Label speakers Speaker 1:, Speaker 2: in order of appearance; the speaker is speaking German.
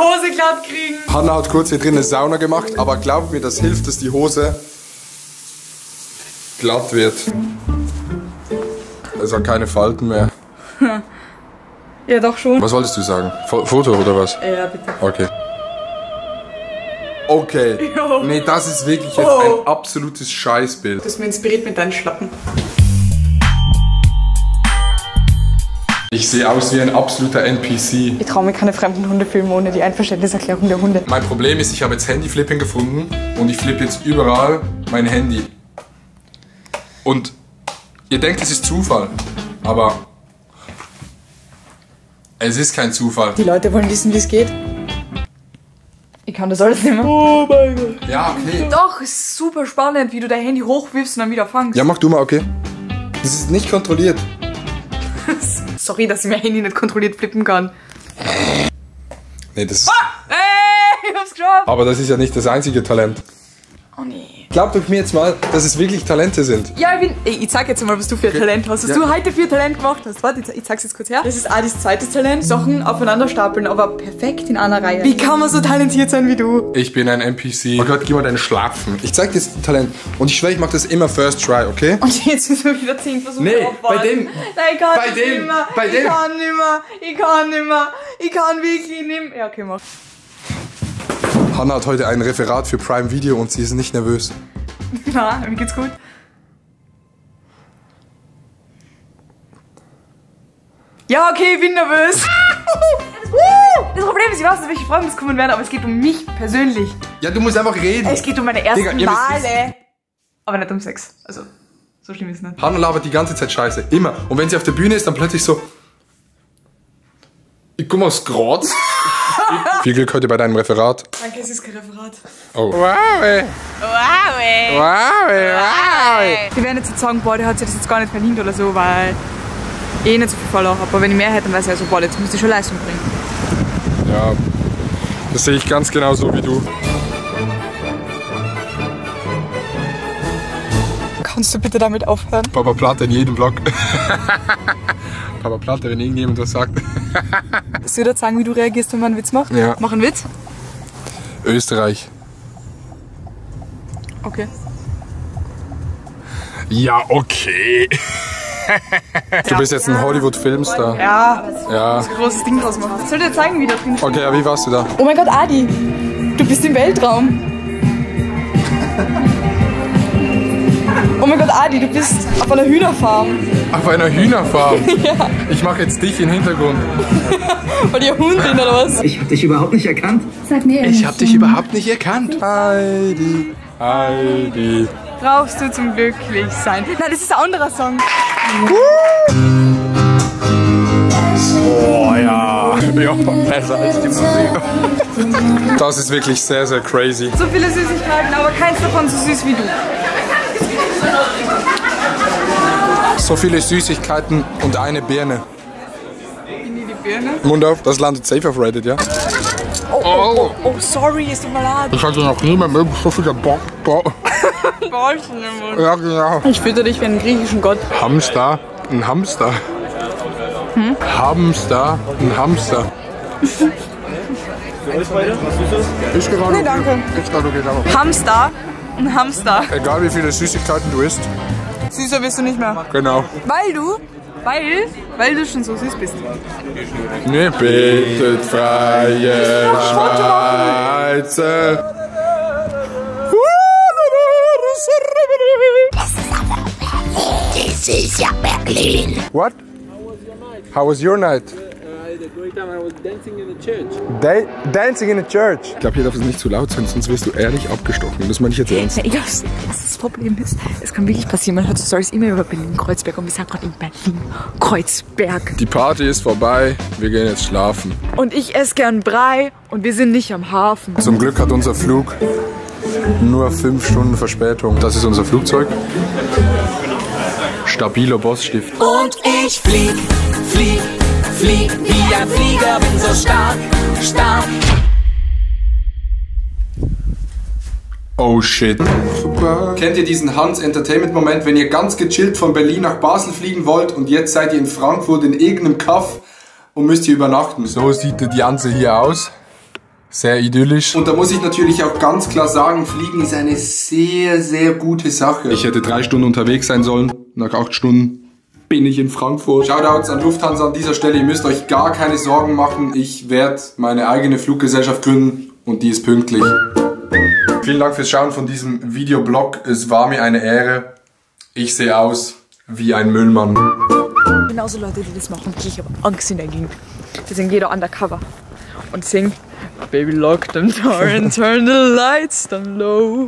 Speaker 1: Hose glatt kriegen.
Speaker 2: Hanna hat kurz hier drin eine Sauna gemacht, aber glaubt mir, das hilft, dass die Hose glatt wird. Es hat keine Falten mehr.
Speaker 1: Ja, doch schon.
Speaker 2: Was wolltest du sagen? Foto oder was?
Speaker 1: Ja, bitte.
Speaker 2: Okay. Okay.
Speaker 1: Jo.
Speaker 2: Nee, das ist wirklich jetzt ein absolutes Scheißbild.
Speaker 1: Du hast mir inspiriert mit deinen Schlappen.
Speaker 2: Ich sehe aus wie ein absoluter NPC.
Speaker 1: Ich traue mir keine fremden Hunde filmen ohne die Einverständniserklärung der Hunde.
Speaker 2: Mein Problem ist, ich habe jetzt Handy-Flipping gefunden und ich flippe jetzt überall mein Handy. Und ihr denkt, es ist Zufall, aber es ist kein Zufall.
Speaker 1: Die Leute wollen wissen, wie es geht. Ich kann das alles nicht mehr. Oh mein Gott.
Speaker 2: Ja, okay.
Speaker 1: Doch, es ist super spannend, wie du dein Handy hochwirfst und dann wieder fangst.
Speaker 2: Ja, mach du mal, okay. Das ist nicht kontrolliert.
Speaker 1: Sorry, dass ich mein Handy nicht kontrolliert flippen kann.
Speaker 2: Nee, das ist...
Speaker 1: Hey, ich hab's geschafft.
Speaker 2: Aber das ist ja nicht das einzige Talent.
Speaker 1: Oh nee.
Speaker 2: Glaubt euch mir jetzt mal, dass es wirklich Talente sind.
Speaker 1: Ja, ich zeig jetzt mal, was du für ein Talent hast. Was du heute für ein Talent gemacht hast. Warte, ich zeig's jetzt kurz her. Das ist Adis zweites Talent. Sachen aufeinander stapeln, aber perfekt in einer Reihe. Wie kann man so talentiert sein wie du?
Speaker 2: Ich bin ein NPC. Oh Gott, gib mal deinen Schlafen. Ich zeig dir das Talent. Und ich schwöre, ich mach das immer first try, okay?
Speaker 1: Und jetzt müssen wir wieder 10 Versuche
Speaker 2: Nee,
Speaker 1: aufbauen.
Speaker 2: bei dem.
Speaker 1: Nein, ich kann
Speaker 2: Bei
Speaker 1: nicht
Speaker 2: dem.
Speaker 1: mehr.
Speaker 2: Bei dem.
Speaker 1: Ich kann nicht mehr. Ich kann nicht mehr. Ich kann wirklich nicht mehr. Ja, okay, mach.
Speaker 2: Hanna hat heute ein Referat für Prime Video und sie ist nicht nervös.
Speaker 1: Na, mir geht's gut. Ja, okay, ich bin nervös. Das Problem ist, ich weiß nicht, welche Fragen das kommen werden, aber es geht um mich persönlich.
Speaker 2: Ja, du musst einfach reden.
Speaker 1: Es geht um meine ersten
Speaker 2: Digga, ihr müsst
Speaker 1: Male. Aber nicht um Sex. Also, so schlimm ist es nicht.
Speaker 2: Hanna labert die ganze Zeit Scheiße. Immer. Und wenn sie auf der Bühne ist, dann plötzlich so... Ich komme aus Graz. Viel Glück heute bei deinem Referat.
Speaker 1: Danke, es ist kein Referat.
Speaker 2: Oh. Wow, ey.
Speaker 1: Wow, ey.
Speaker 2: Wow, ey. Wow, ey.
Speaker 1: Wir werden jetzt nicht sagen, boah, der hat sich das jetzt gar nicht verdient oder so, weil ich nicht so viel Follower habe. Aber wenn ich mehr hätte, dann wäre es ja so, boah, jetzt müsste ich schon Leistung bringen.
Speaker 2: Ja, das sehe ich ganz genau so wie du.
Speaker 1: Kannst du bitte damit aufhören?
Speaker 2: Papa Platte in jedem Vlog. Papa Platte, wenn irgendjemand was sagt.
Speaker 1: Soll ich dir sagen, wie du reagierst, wenn man einen Witz macht?
Speaker 2: Ja.
Speaker 1: Mach einen Witz.
Speaker 2: Österreich.
Speaker 1: Okay.
Speaker 2: Ja, okay. Du bist jetzt ein Hollywood-Filmstar.
Speaker 1: Ja,
Speaker 2: Ja.
Speaker 1: ein großes Ding draus machen. Soll ich dir zeigen, wie da drin steht?
Speaker 2: Okay, ja, wie warst du da?
Speaker 1: Oh mein Gott, Adi, du bist im Weltraum. Oh mein Gott, Adi, du bist auf einer Hühnerfarm.
Speaker 2: Auf einer Hühnerfarm?
Speaker 1: Ja.
Speaker 2: Ich mache jetzt dich im Hintergrund.
Speaker 1: Weil ihr Hund bin oder was?
Speaker 3: Ich hab dich überhaupt nicht erkannt.
Speaker 4: Sag mir
Speaker 2: Ich hab dich überhaupt nicht erkannt. Heidi, Heidi.
Speaker 1: Brauchst du zum Glücklichsein. Nein, das ist ein anderer Song.
Speaker 2: Oh ja. Ja, besser als die Musik. Das ist wirklich sehr, sehr crazy.
Speaker 1: So viele Süßigkeiten, aber keins davon so süß wie du.
Speaker 2: So viele Süßigkeiten und eine Birne.
Speaker 1: Bin ich die Birne?
Speaker 2: Mund auf, das landet safe auf Reddit, ja?
Speaker 1: Oh, sorry, es tut mir leid.
Speaker 2: Ich hatte noch nie mehr so viele
Speaker 1: Ballchen im Mund.
Speaker 2: Ja, genau.
Speaker 1: Ich fütter dich wie einen griechischen Gott.
Speaker 2: Hamster, ein Hamster. Hamster, ein Hamster. Ist gerade
Speaker 1: Nee, danke.
Speaker 2: Ist gerade okay, danke.
Speaker 1: Hamster, ein Hamster.
Speaker 2: Egal wie viele Süßigkeiten du isst.
Speaker 1: Süßer wirst du nicht mehr.
Speaker 2: Genau.
Speaker 1: Weil du schon so süß bist.
Speaker 2: Mir betet freie Schweizer.
Speaker 4: This is ja Berlin.
Speaker 2: What? How was your night?
Speaker 5: The great time I was dancing in the church.
Speaker 2: Dancing in a church. Ich glaube, hier darf es nicht zu laut sein, sonst wirst du ehrlich abgestochen. Das meine ich jetzt ernst.
Speaker 1: Ja, was das Problem ist, es kann wirklich passieren. Man hört so Storys immer über Berlin-Kreuzberg und wir sagen gerade in Berlin-Kreuzberg.
Speaker 2: Die Party ist vorbei, wir gehen jetzt schlafen.
Speaker 1: Und ich esse gern Brei und wir sind nicht am Hafen.
Speaker 2: Zum Glück hat unser Flug nur 5 Stunden Verspätung. Das ist unser Flugzeug. Stabiler Bossstift.
Speaker 6: Und ich flieg, flieg, flieg wie ein Flieger, bin so stark, stark.
Speaker 2: Oh shit. Super. Kennt ihr diesen Hans-Entertainment-Moment, wenn ihr ganz gechillt von Berlin nach Basel fliegen wollt und jetzt seid ihr in Frankfurt in irgendeinem Kaff und müsst hier übernachten? So sieht die Janse hier aus. Sehr idyllisch.
Speaker 3: Und da muss ich natürlich auch ganz klar sagen, Fliegen ist eine sehr, sehr gute Sache.
Speaker 2: Ich hätte 3 Stunden unterwegs sein sollen. Nach 8 Stunden bin ich in Frankfurt.
Speaker 3: Shoutouts an Lufthansa an dieser Stelle. Ihr müsst euch gar keine Sorgen machen. Ich werde meine eigene Fluggesellschaft gründen und die ist pünktlich.
Speaker 2: Vielen Dank fürs Schauen von diesem Videoblog. Es war mir eine Ehre. Ich sehe aus wie ein Müllmann.
Speaker 1: Genauso Leute, die das machen, ich habe Angst in der Gegend. Deswegen geht er undercover und singt Baby lock them door and turn the lights down low.